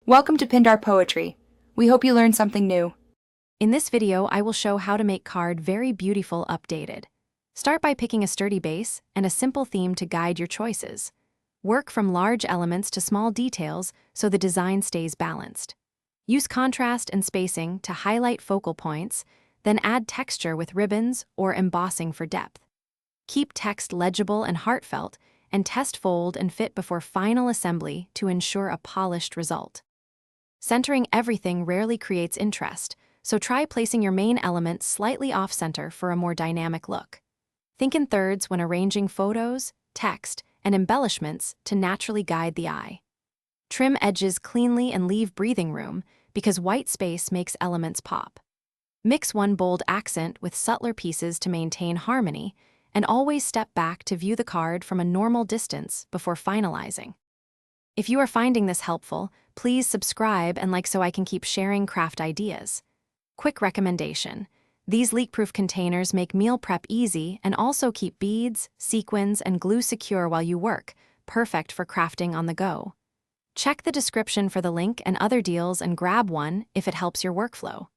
Welcome to Pindar Poetry. We hope you learned something new. In this video, I will show how to make card very beautiful updated. Start by picking a sturdy base and a simple theme to guide your choices. Work from large elements to small details so the design stays balanced. Use contrast and spacing to highlight focal points, then add texture with ribbons or embossing for depth. Keep text legible and heartfelt, and test fold and fit before final assembly to ensure a polished result. Centering everything rarely creates interest, so try placing your main element slightly off-center for a more dynamic look. Think in thirds when arranging photos, text, and embellishments to naturally guide the eye. Trim edges cleanly and leave breathing room because white space makes elements pop. Mix one bold accent with subtler pieces to maintain harmony, and always step back to view the card from a normal distance before finalizing. If you are finding this helpful, please subscribe and like so I can keep sharing craft ideas. Quick recommendation: these leak-proof containers make meal prep easy and also keep beads, sequins, and glue secure while you work, perfect for crafting on the go. Check the description for the link and other deals and grab one if it helps your workflow.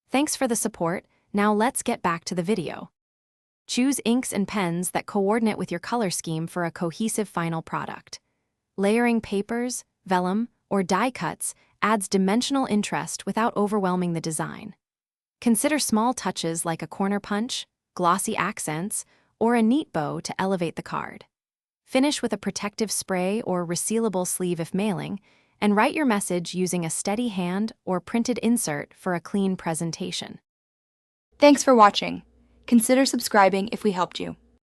Thanks for the support. Now let's get back to the video. Choose inks and pens that coordinate with your color scheme for a cohesive final product. Layering papers, vellum, or die cuts adds dimensional interest without overwhelming the design. Consider small touches like a corner punch, glossy accents, or a neat bow to elevate the card. Finish with a protective spray or resealable sleeve if mailing, and write your message using a steady hand or printed insert for a clean presentation. Thanks for watching. Consider subscribing if we helped you.